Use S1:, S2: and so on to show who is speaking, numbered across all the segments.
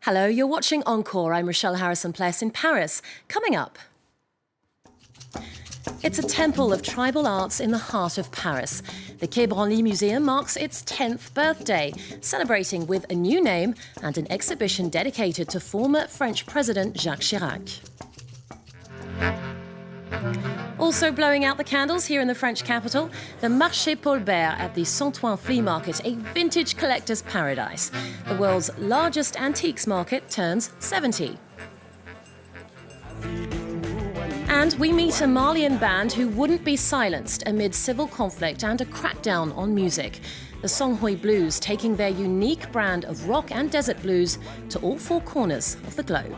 S1: Hello, you're watching Encore. I'm Rochelle Harrison-Pless in Paris. Coming up, it's a temple of tribal arts in the heart of Paris. The Quai Branly Museum marks its 10th birthday, celebrating with a new name and an exhibition dedicated to former French President Jacques Chirac. Also blowing out the candles here in the French capital, the Marché Paul Bert at the Saint-Ouen flea market, a vintage collector's paradise. The world's largest antiques market turns 70. And we meet a Malian band who wouldn't be silenced amid civil conflict and a crackdown on music. The Songhoy Blues taking their unique brand of rock and desert blues to all four corners of the globe.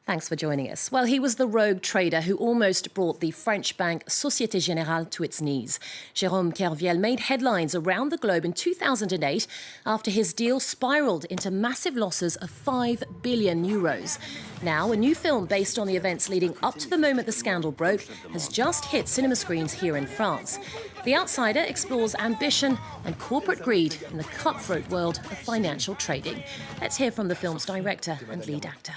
S1: Thanks for joining us. Well, he was the rogue trader who almost brought the French bank Société Générale to its knees. Jérôme Kerviel made headlines around the globe in 2008 after his deal spiralled into massive losses of 5 billion euros. Now, a new film based on the events leading up to the moment the scandal broke has just hit cinema screens here in France. The Outsider explores ambition and corporate greed in the cutthroat world of financial trading. Let's hear from the film's director and lead actor.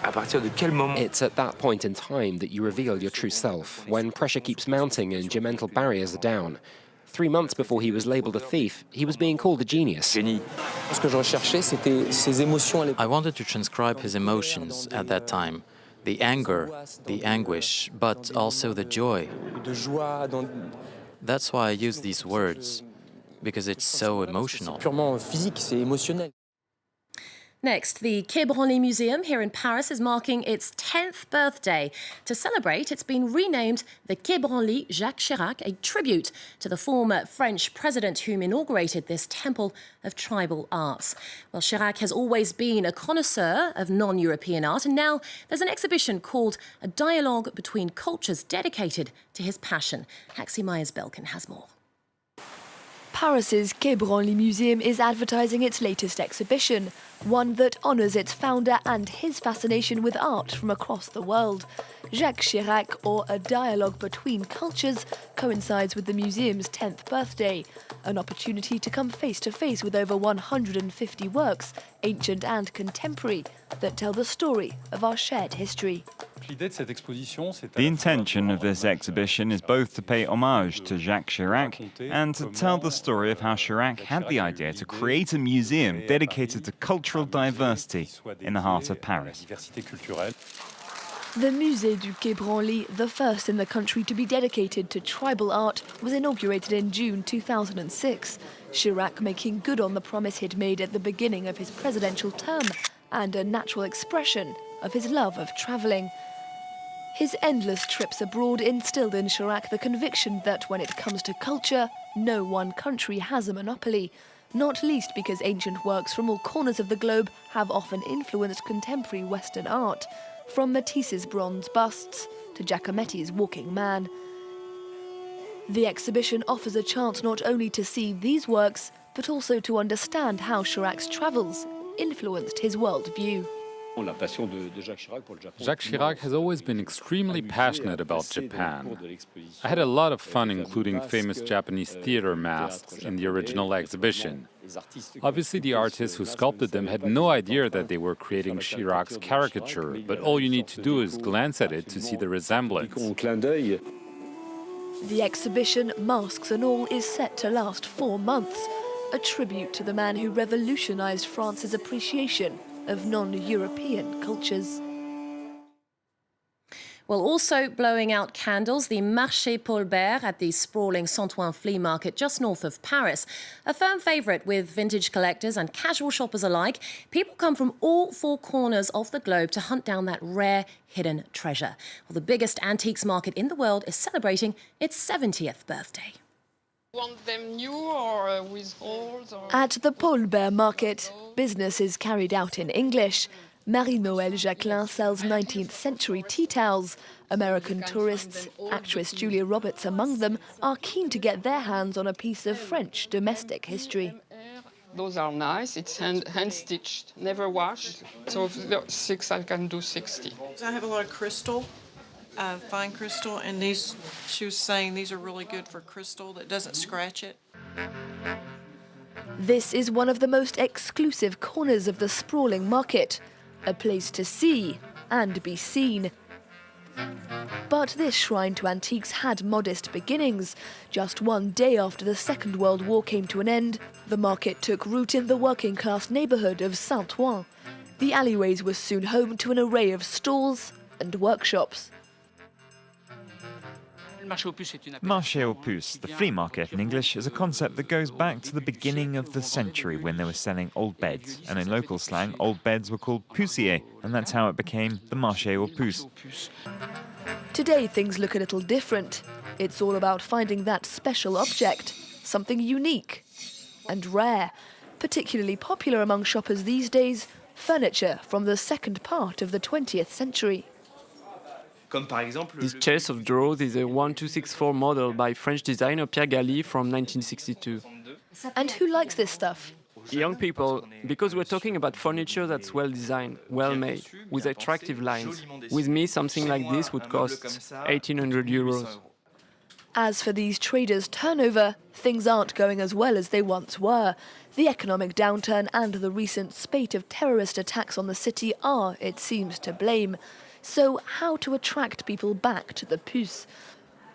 S2: It's at that point in time that you reveal your true self, when pressure keeps mounting and your mental barriers are down. 3 months before he was labelled a thief, he was being called a genius.
S3: I wanted to transcribe his emotions at that time. The anger, the anguish, but also the joy. That's why I use these words, because it's so emotional.
S1: Next, the Quai Branly Museum here in Paris is marking its 10th birthday. To celebrate, it's been renamed the Quai Branly Jacques Chirac, a tribute to the former French president whom inaugurated this temple of tribal arts. Well, Chirac has always been a connoisseur of non-European art, and now there's an exhibition called A Dialogue Between Cultures dedicated to his passion. Haxi Myers-Belkin has more.
S4: Paris's Quai Branly Museum is advertising its latest exhibition, one that honours its founder and his fascination with art from across the world. Jacques Chirac, or A Dialogue Between Cultures, coincides with the museum's 10th birthday, an opportunity to come face to face with over 150 works, ancient and contemporary, that tell the story of our shared history.
S5: The intention of this exhibition is both to pay homage to Jacques Chirac and to tell the story of how Chirac had the idea to create a museum dedicated to cultural diversity in the heart of Paris.
S4: The Musée du Quai Branly, the first in the country to be dedicated to tribal art, was inaugurated in June 2006. Chirac making good on the promise he'd made at the beginning of his presidential term, and a natural expression of his love of travelling. His endless trips abroad instilled in Chirac the conviction that when it comes to culture, no one country has a monopoly, not least because ancient works from all corners of the globe have often influenced contemporary Western art, from Matisse's bronze busts to Giacometti's walking man. The exhibition offers a chance not only to see these works, but also to understand how Chirac's travels influenced his worldview.
S6: Jacques Chirac has always been extremely passionate about Japan. I had a lot of fun including famous Japanese theater masks in the original exhibition. Obviously, the artists who sculpted them had no idea that they were creating Chirac's caricature, but all you need to do is glance at it to see the resemblance.
S4: The exhibition, masks and all, is set to last 4 months, a tribute to the man who revolutionized France's appreciation of non-European cultures.
S1: Well, also blowing out candles, the Marché Paul Bert at the sprawling Saint-Ouen flea market just north of Paris. A firm favourite with vintage collectors and casual shoppers alike, people come from all four corners of the globe to hunt down that rare hidden treasure. Well, the biggest antiques market in the world is celebrating its 70th birthday.
S7: Want them new or with holes?
S4: At the Paul Bert market, business is carried out in English. Marie-Noël Jacquelin sells 19th century tea towels. American tourists, actress Julia Roberts among them, are keen to get their hands on a piece of French domestic history.
S7: Those are nice. It's hand-stitched, never washed. So if there are 6, I can do 60.
S8: I have a lot of crystal fine crystal, and these, she was saying these are really good for crystal that doesn't scratch it.
S4: This is one of the most exclusive corners of the sprawling market, a place to see and be seen. But this shrine to antiques had modest beginnings. Just one day after the Second World War came to an end, the market took root in the working-class neighbourhood of Saint-Ouen. The alleyways were soon home to an array of stalls and workshops.
S5: Marché aux Puces, the flea market in English, is a concept that goes back to the beginning of the century when they were selling old beds. And in local slang, old beds were called puciers, and that's how it became the Marché aux Puces.
S4: Today things look a little different. It's all about finding that special object, something unique and rare. Particularly popular among shoppers these days, furniture from the second part of the 20th century.
S9: This chest of drawers is a 1264 model by French designer Pierre Galli from 1962.
S4: And who likes this stuff?
S9: Young people, because we're talking about furniture that's well designed, well made, with attractive lines. With me, something like this would cost 1,800 euros.
S4: As for these traders' turnover, things aren't going as well as they once were. The economic downturn and the recent spate of terrorist attacks on the city are, it seems, to blame. So how to attract people back to the Puce?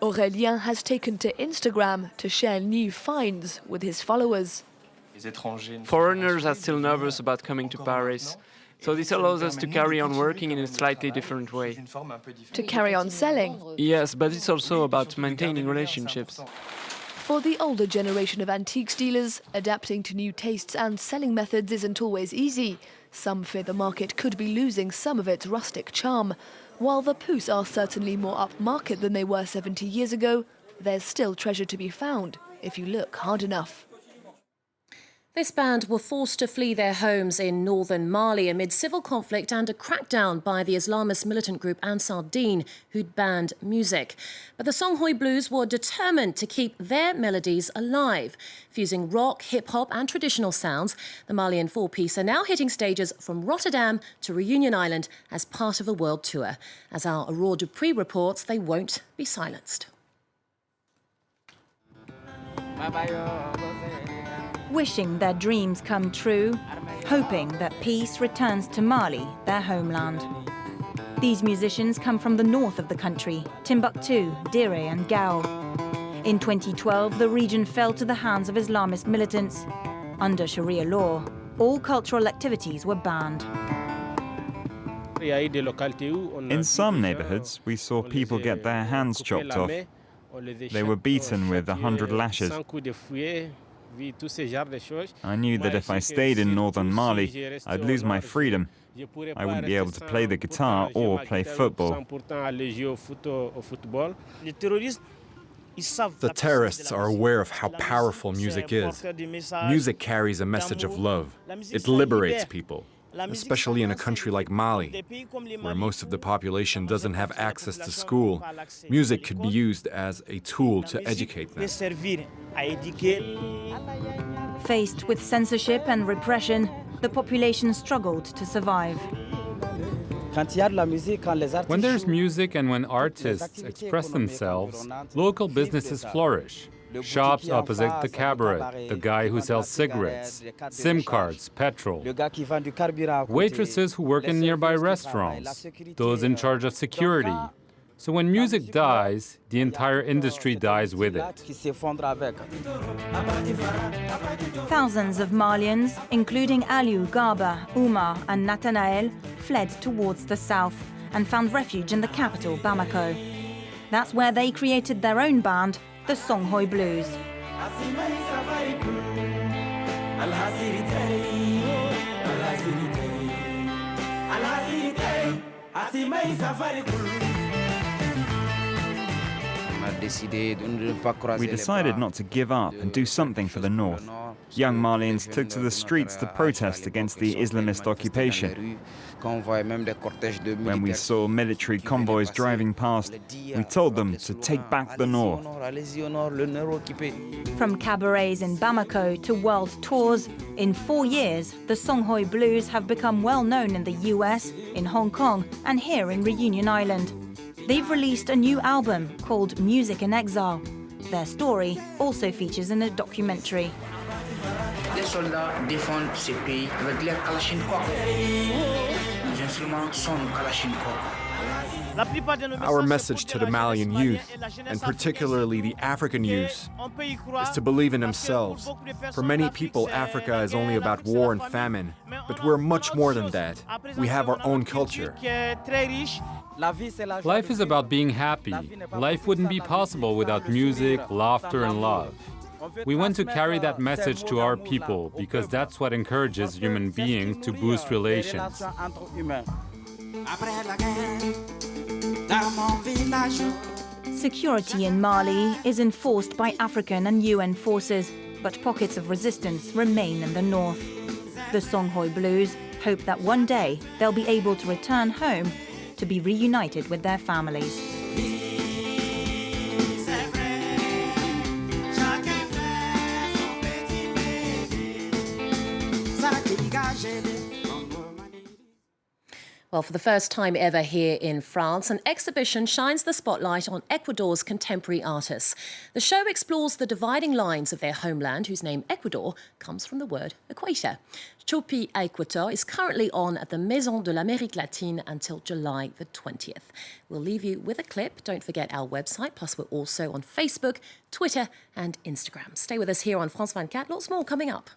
S4: Aurélien has taken to Instagram to share new finds with his followers.
S9: Foreigners are still nervous about coming to Paris, so this allows us to carry on working in a slightly different way.
S4: To carry on selling?
S9: Yes, but it's also about maintaining relationships.
S4: For the older generation of antiques dealers, adapting to new tastes and selling methods isn't always easy. Some fear the market could be losing some of its rustic charm. While the Puce are certainly more upmarket than they were 70 years ago, there's still treasure to be found if you look hard enough.
S1: This band were forced to flee their homes in northern Mali amid civil conflict and a crackdown by the Islamist militant group Ansar Dine, who'd banned music. But the Songhoy Blues were determined to keep their melodies alive. Fusing rock, hip-hop and traditional sounds, the Malian four-piece are now hitting stages from Rotterdam to Reunion Island as part of a world tour. As our Aurore Dupree reports, they won't be silenced.
S10: Wishing their dreams come true, hoping that peace returns to Mali, their homeland. These musicians come from the north of the country, Timbuktu, Dire and Gao. In 2012, the region fell to the hands of Islamist militants. Under Sharia law, all cultural activities were banned.
S5: In some neighborhoods, we saw people get their hands chopped off. They were beaten with 100 lashes. I knew that if I stayed in northern Mali, I'd lose my freedom. I wouldn't be able to play the guitar or play football.
S11: The terrorists are aware of how powerful music is. Music carries a message of love. It liberates people, especially in a country like Mali, where most of the population doesn't have access to school. Music could be used as a tool to educate them.
S10: Faced with censorship and repression, the population struggled to survive.
S6: When there's music and when artists express themselves, local businesses flourish. Shops opposite the cabaret, the guy who sells cigarettes, SIM cards, petrol, waitresses who work in nearby restaurants, those in charge of security. So when music dies, the entire industry dies with it.
S10: Thousands of Malians, including Aliou, Garba, Oumar and Nathanael, fled towards the south and found refuge in the capital, Bamako. That's where they created their own band, the Songhoy Blues.
S5: We decided not to give up and do something for the north. Young Malians took to the streets to protest against the Islamist occupation. When we saw military convoys driving past, we told them to take back the north.
S10: From cabarets in Bamako to world tours, in 4 years, the Songhoy Blues have become well known in the US, in Hong Kong, and here in Reunion Island. They've released a new album called Music in Exile. Their story also features in a documentary.
S12: Les soldats défendent ce pays avec les kalachnikovs. Les instruments sont kalachnikovs.
S11: Our message to the Malian youth, and particularly the African youth, is to believe in themselves. For many people, Africa is only about war and famine, but we're much more than that. We have our own culture.
S6: Life is about being happy. Life wouldn't be possible without music, laughter, and love. We want to carry that message to our people because that's what encourages human beings to boost relations.
S10: Security in Mali is enforced by African and UN forces, but pockets of resistance remain in the north. The Songhoy Blues hope that one day they'll be able to return home to be reunited with their families.
S1: Well, for the first time ever here in France, an exhibition shines the spotlight on Ecuador's contemporary artists. The show explores the dividing lines of their homeland, whose name Ecuador comes from the word equator. Chopi à Équateur is currently on at the Maison de l'Amérique Latine until July the 20th. We'll leave you with a clip. Don't forget our website, plus we're also on Facebook, Twitter and Instagram. Stay with us here on France 24. Lots more coming up.